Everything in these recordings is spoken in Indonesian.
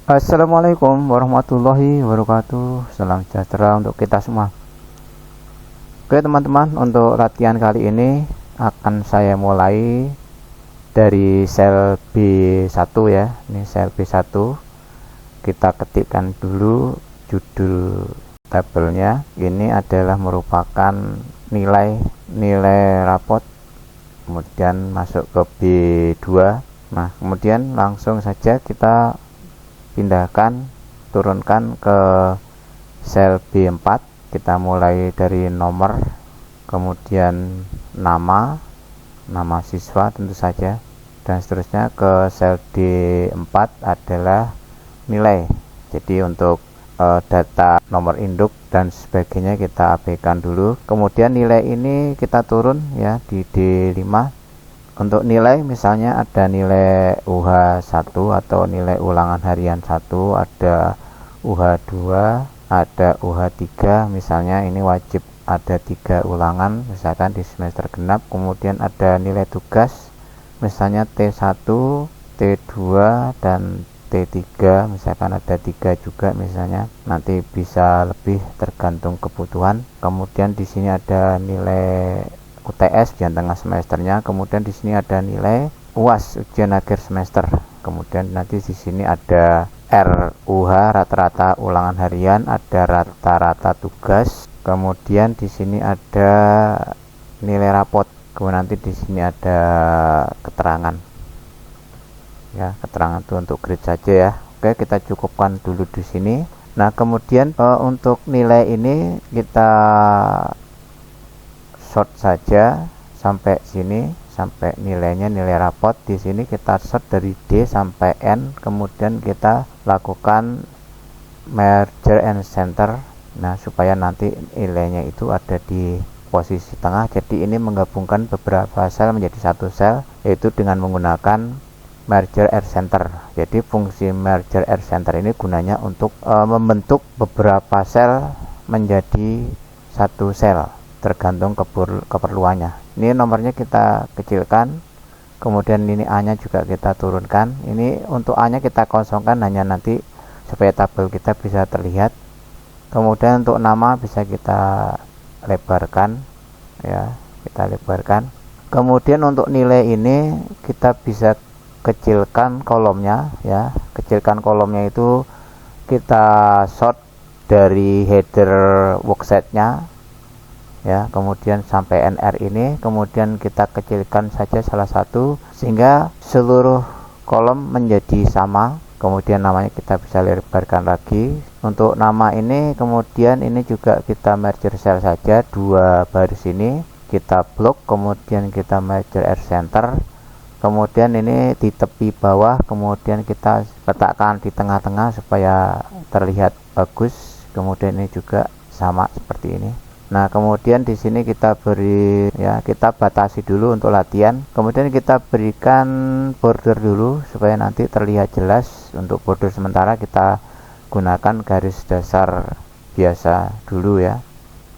Assalamualaikum warahmatullahi wabarakatuh. Salam sejahtera untuk kita semua. Oke teman-teman, untuk latihan kali ini akan saya mulai dari sel B1 ya. Ini sel B1. Kita ketikkan dulu judul tabelnya. Ini adalah merupakan nilai rapot. Kemudian masuk ke B2. Nah, kemudian langsung saja kita pindahkan, turunkan ke sel B4. Kita mulai dari nomor, kemudian nama siswa tentu saja, dan seterusnya ke sel D4 adalah nilai. Jadi untuk data nomor induk dan sebagainya kita abaikan dulu. Kemudian nilai ini kita turun ya di D5. Untuk nilai misalnya ada nilai UH1 atau nilai ulangan harian 1, ada UH2, ada UH3, misalnya ini wajib ada 3 ulangan misalkan di semester genap. Kemudian ada nilai tugas misalnya T1, T2 dan T3, misalkan ada 3 juga misalnya, nanti bisa lebih tergantung kebutuhan. Kemudian di sini ada nilai UTS ujian tengah semesternya, kemudian di sini ada nilai UAS ujian akhir semester. Kemudian nanti di sini ada RUH rata-rata ulangan harian, ada rata-rata tugas. Kemudian di sini ada nilai rapot. Kemudian nanti di sini ada keterangan. Ya, keterangan itu untuk grade saja ya. Oke, kita cukupkan dulu di sini. Nah, kemudian untuk nilai ini kita short saja sampai sini, sampai nilainya nilai rapot. Di sini kita short dari D sampai N, kemudian kita lakukan merger and center. Nah, supaya nanti nilainya itu ada di posisi tengah. Jadi ini menggabungkan beberapa sel menjadi satu sel, yaitu dengan menggunakan merger and center. Jadi fungsi merger and center ini gunanya untuk membentuk beberapa sel menjadi satu sel, tergantung keperluannya. Ini nomornya kita kecilkan, kemudian ini A nya juga kita turunkan. Ini untuk A nya kita kosongkan hanya nanti supaya tabel kita bisa terlihat. Kemudian untuk nama bisa kita lebarkan ya, kita lebarkan. Kemudian untuk nilai ini kita bisa kecilkan kolomnya ya. Kecilkan kolomnya itu kita sort dari header worksheetnya ya, kemudian sampai NR ini, kemudian kita kecilkan saja salah satu sehingga seluruh kolom menjadi sama. Kemudian namanya kita bisa lebarkan lagi. Untuk nama ini kemudian ini juga kita merger cell saja, 2 baris ini kita blok, kemudian kita merger R center. Kemudian ini di tepi bawah, kemudian kita letakkan di tengah-tengah supaya terlihat bagus. Kemudian ini juga sama seperti ini. Nah, kemudian di sini kita beri ya, kita batasi dulu untuk latihan. Kemudian kita berikan border dulu supaya nanti terlihat jelas. Untuk border sementara kita gunakan garis dasar biasa dulu ya.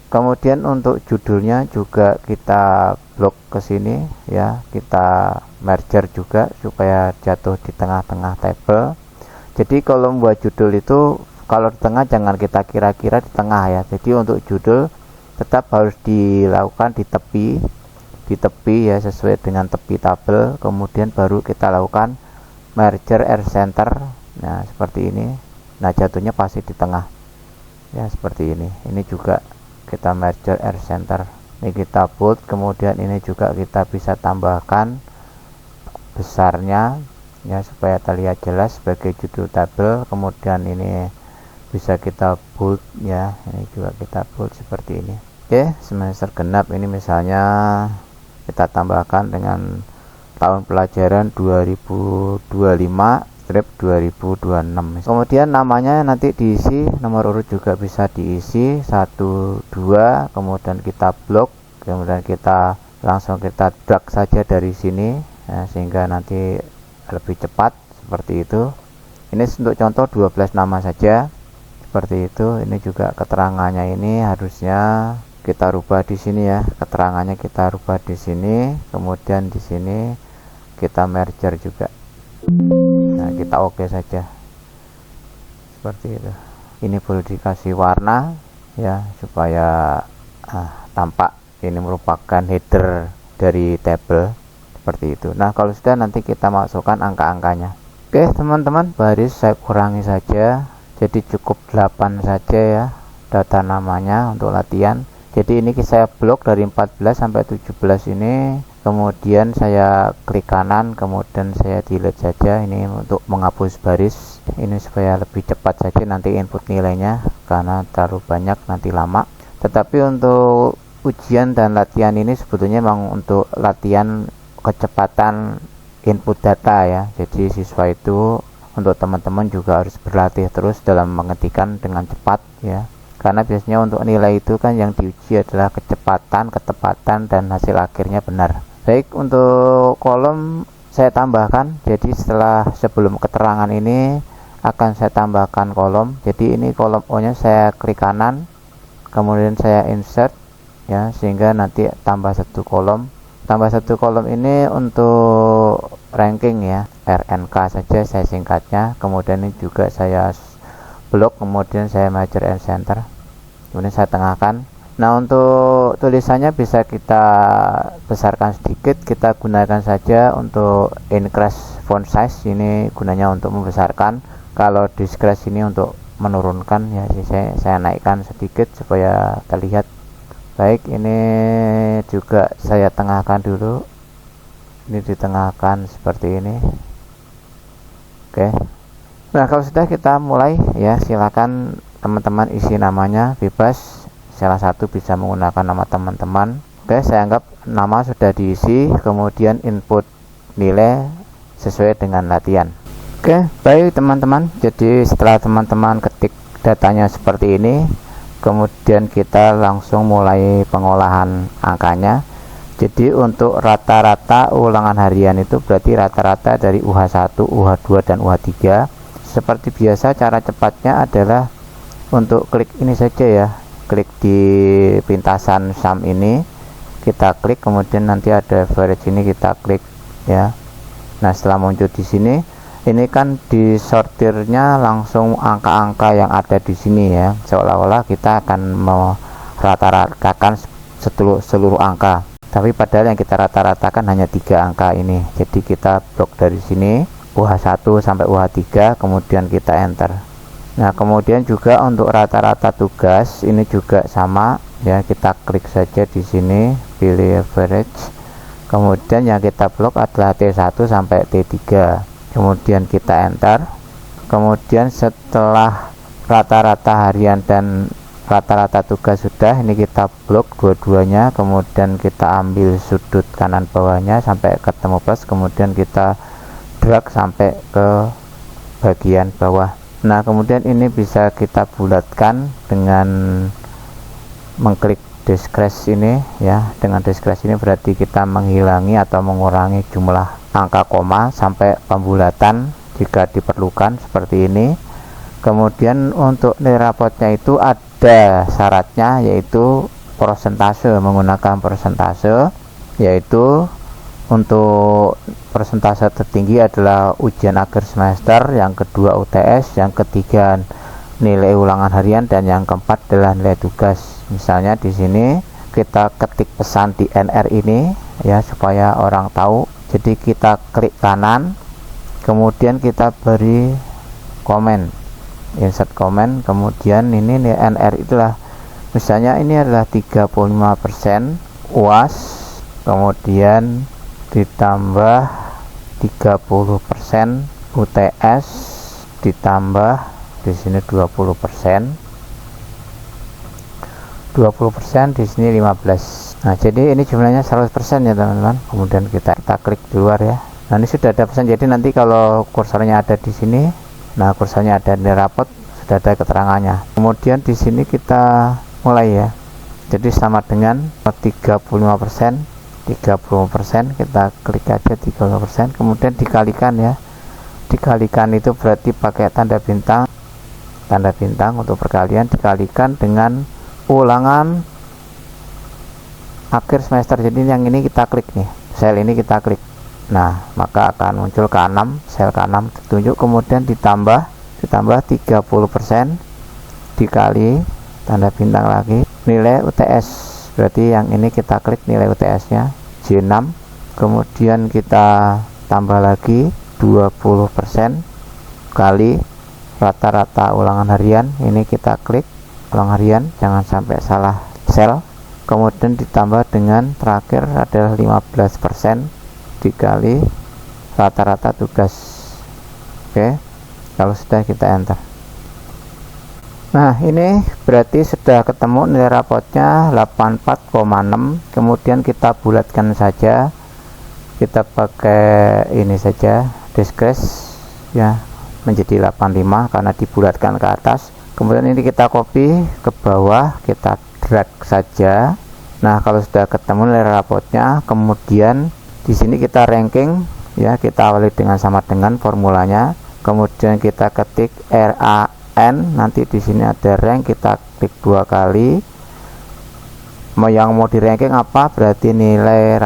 Kemudian untuk judulnya juga kita blok ke sini ya, kita merger juga supaya jatuh di tengah-tengah tabel. Jadi kalau membuat judul itu kalau di tengah jangan kita kira-kira di tengah ya. Jadi untuk judul tetap harus dilakukan di tepi ya, sesuai dengan tepi tabel. Kemudian baru kita lakukan merger R center. Nah, seperti ini. Nah, jatuhnya pasti di tengah ya, seperti ini. Ini juga kita merger R center. Ini kita bold. Kemudian ini juga kita bisa tambahkan besarnya ya, supaya terlihat jelas sebagai judul tabel. Kemudian ini bisa kita bold ya, ini juga kita bold seperti ini. Oke, semester genap ini misalnya kita tambahkan dengan tahun pelajaran 2025/2026. Kemudian namanya nanti diisi, nomor urut juga bisa diisi 1, 2, kemudian kita blok, kemudian kita langsung kita drag saja dari sini ya, sehingga nanti lebih cepat seperti itu. Ini untuk contoh 12 nama saja seperti itu. Ini juga keterangannya ini harusnya kita rubah di sini ya, keterangannya kita rubah di sini, kemudian di sini kita merger juga. Nah, kita oke saja. seperti itu. Ini perlu dikasih warna ya supaya tampak ini merupakan header dari tabel seperti itu. Nah kalau sudah, nanti kita masukkan angka-angkanya. Oke teman-teman, baris saya kurangi saja, jadi cukup 8 saja ya data namanya untuk latihan. Jadi ini saya blok dari 14 sampai 17 ini, kemudian saya klik kanan, kemudian saya delete saja ini untuk menghapus baris ini supaya lebih cepat saja nanti input nilainya, karena terlalu banyak nanti lama. Tetapi untuk ujian dan latihan ini sebetulnya memang untuk latihan kecepatan input data ya. Jadi siswa itu, untuk teman-teman juga harus berlatih terus dalam mengetikkan dengan cepat ya, karena biasanya untuk nilai itu kan yang diuji adalah kecepatan, ketepatan, dan hasil akhirnya benar. Baik, untuk kolom saya tambahkan, jadi sebelum keterangan ini akan saya tambahkan kolom. Jadi ini kolom O nya saya klik kanan, kemudian saya insert ya, sehingga nanti tambah satu kolom. Tambah satu kolom ini untuk ranking ya, RNK saja saya singkatnya. Kemudian ini juga saya blok, kemudian saya merge and center, kemudian saya tengahkan. Nah untuk tulisannya bisa kita besarkan sedikit, kita gunakan saja untuk increase font size, ini gunanya untuk membesarkan. Kalau decrease ini untuk menurunkan ya, saya naikkan sedikit supaya terlihat. Baik, ini juga saya tengahkan dulu, ini ditengahkan seperti ini. Oke, nah kalau sudah, kita mulai ya. Silakan teman-teman isi namanya bebas, salah satu bisa menggunakan nama teman-teman. Oke, saya anggap nama sudah diisi, kemudian input nilai sesuai dengan latihan. Oke, baik teman-teman, jadi setelah teman-teman ketik datanya seperti ini, kemudian kita langsung mulai pengolahan angkanya. Jadi untuk rata-rata ulangan harian itu berarti rata-rata dari UH1, UH2, dan UH3. Seperti biasa, cara cepatnya adalah untuk klik ini saja ya, klik di pintasan sum ini, kita klik, kemudian nanti ada average ini kita klik ya. Nah setelah muncul di sini, ini kan disortirnya langsung angka-angka yang ada di sini ya, seolah-olah kita akan merata-ratakan seluruh angka, tapi padahal yang kita rata-ratakan hanya 3 angka ini. Jadi kita blok dari sini UH1 sampai UH3, kemudian kita enter. Nah kemudian juga untuk rata-rata tugas ini juga sama ya, kita klik saja di sini, pilih average, kemudian yang kita blok adalah T1 sampai T3, kemudian kita enter. Kemudian setelah rata-rata harian dan rata-rata tugas sudah, ini kita blok dua-duanya, kemudian kita ambil sudut kanan bawahnya sampai ketemu plus, kemudian kita drag sampai ke bagian bawah. Nah kemudian ini bisa kita bulatkan dengan mengklik decrease ini ya. Dengan decrease ini berarti kita menghilangi atau mengurangi jumlah angka koma sampai pembulatan jika diperlukan seperti ini. Kemudian untuk nilai rapotnya itu ada syaratnya, yaitu persentase, menggunakan persentase, yaitu untuk persentase tertinggi adalah ujian akhir semester, yang kedua UTS, yang ketiga nilai ulangan harian, dan yang keempat adalah nilai tugas. Misalnya di sini kita ketik pesan di NR ini ya supaya orang tahu. Jadi kita klik kanan, kemudian kita beri komen, insert komen, kemudian ini nih NR itulah, misalnya ini adalah 35% UAS, kemudian ditambah 30% UTS, ditambah di sini 20%, di sini 15. Nah jadi ini jumlahnya 100% ya teman-teman. Kemudian kita klik di luar ya. Nah ini sudah ada pesan, jadi nanti kalau kursornya ada di sini, nah kursornya ada di rapot, sudah ada keterangannya. Kemudian di sini kita mulai ya, jadi sama dengan 35%, kita klik aja 30%, kemudian dikalikan ya. Dikalikan itu berarti pakai tanda bintang untuk perkalian, dikalikan dengan ulangan akhir semester. Jadi yang ini kita klik nih, sel ini kita klik, nah maka akan muncul K6, sel K6 ditunjuk, kemudian ditambah ditambah 30% dikali tanda bintang lagi nilai UTS, berarti yang ini kita klik nilai UTS nya J6, kemudian kita tambah lagi 20% kali rata-rata ulangan harian, ini kita klik ulangan harian, jangan sampai salah sel, kemudian ditambah dengan terakhir adalah 15% dikali rata-rata tugas. Oke, kalau sudah kita enter. Nah, ini berarti sudah ketemu nilai rapotnya 84,6. Kemudian kita bulatkan saja, kita pakai ini saja discrete ya, menjadi 85 karena dibulatkan ke atas. Kemudian ini kita copy ke bawah, kita drag saja. Nah, kalau sudah ketemu nilai rapotnya, kemudian di sini kita ranking ya, kita awali dengan sama dengan formulanya, kemudian kita ketik RAN, nanti di sini ada rank, kita klik 2 kali. Yang mau di ranking apa, berarti nilai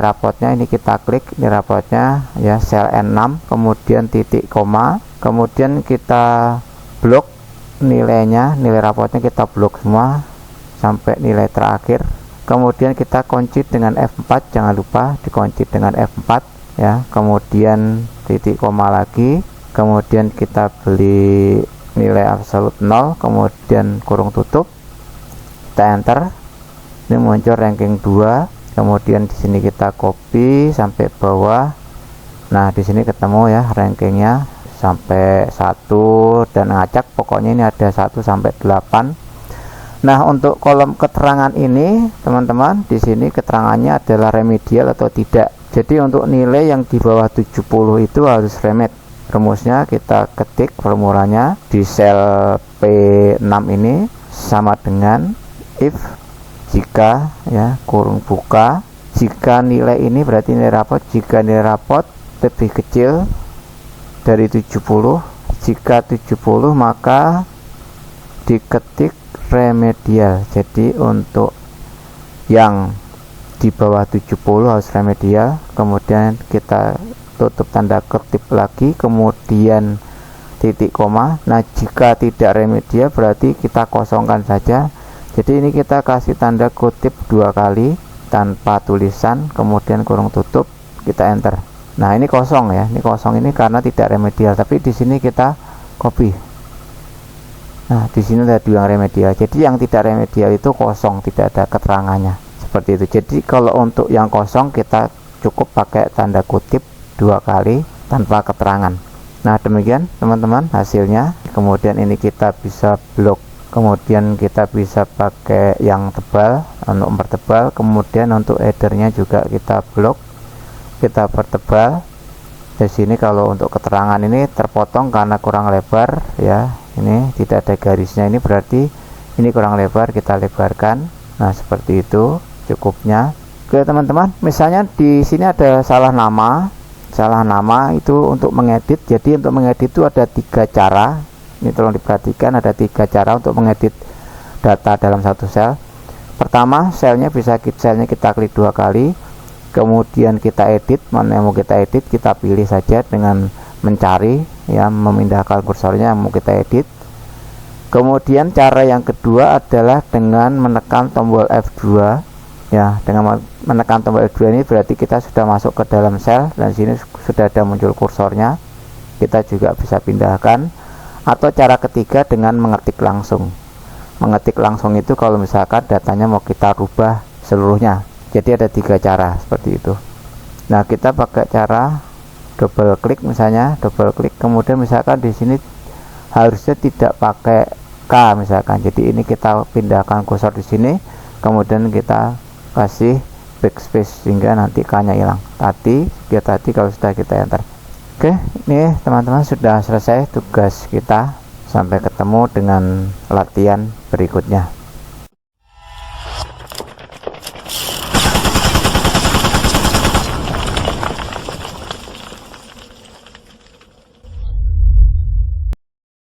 rapotnya, ini kita klik nilai rapotnya ya, sel N6, kemudian titik koma, kemudian kita blok nilainya, nilai rapotnya kita blok semua sampai nilai terakhir. Kemudian kita kunci dengan F4, jangan lupa dikunci dengan F4 ya, kemudian titik koma lagi, kemudian kita beli nilai absolut 0, kemudian kurung tutup, kita enter. Ini muncul ranking 2, kemudian di sini kita copy sampai bawah. Nah, di sini ketemu ya rankingnya sampai 1 dan ngacak, pokoknya ini ada 1 sampai 8. Nah, untuk kolom keterangan ini teman-teman, di sini keterangannya adalah remedial atau tidak. Jadi untuk nilai yang di bawah 70 itu harus remed. Rumusnya kita ketik formulanya di sel P6 ini sama dengan if jika ya, kurung buka, jika nilai ini berarti nilai rapot, jika nilai rapot lebih kecil dari 70, jika 70 maka diketik remedial. Jadi untuk yang di bawah 70 harus remedial, kemudian kita tutup tanda kutip lagi, kemudian titik koma. Nah, jika tidak remedial berarti kita kosongkan saja. Jadi ini kita kasih tanda kutip 2 kali tanpa tulisan, kemudian kurung tutup, kita enter. Nah, ini kosong ya, ini kosong ini karena tidak remedial, tapi di sini kita copy. Nah, di sini ada yang remedial. Jadi yang tidak remedial itu kosong, tidak ada keterangannya. Seperti itu. Jadi kalau untuk yang kosong kita cukup pakai tanda kutip 2 kali tanpa keterangan. Nah, demikian teman-teman hasilnya. Kemudian ini kita bisa blok. Kemudian kita bisa pakai yang tebal untuk mempertebal. Kemudian untuk headernya juga kita blok, kita pertebal. Di sini kalau untuk keterangan ini terpotong karena kurang lebar ya. Ini tidak ada garisnya, ini berarti ini kurang lebar, kita lebarkan. Nah, seperti itu cukupnya. Oke teman-teman, misalnya di sini ada salah nama itu untuk mengedit. Jadi untuk mengedit itu ada 3 cara. Ini tolong diperhatikan, ada 3 cara untuk mengedit data dalam satu sel. Pertama, selnya kita klik 2 kali, kemudian kita edit, mana yang mau kita edit kita pilih saja dengan mencari ya, memindahkan kursornya yang mau kita edit. Kemudian cara yang kedua adalah dengan menekan tombol F2 ya. Dengan menekan tombol F2 ini berarti kita sudah masuk ke dalam sel dan sini sudah ada muncul kursornya, kita juga bisa pindahkan. Atau cara ketiga dengan mengetik langsung. Mengetik langsung itu kalau misalkan datanya mau kita rubah seluruhnya. Jadi ada 3 cara seperti itu. Nah, kita pakai cara double klik, misalnya double klik, kemudian misalkan di sini harusnya tidak pakai K misalkan. Jadi ini kita pindahkan kursor di sini, kemudian kita kasih backspace sehingga nanti K-nya hilang. Tadi kalau sudah kita enter. Oke, ini teman-teman sudah selesai tugas kita. Sampai ketemu dengan latihan berikutnya.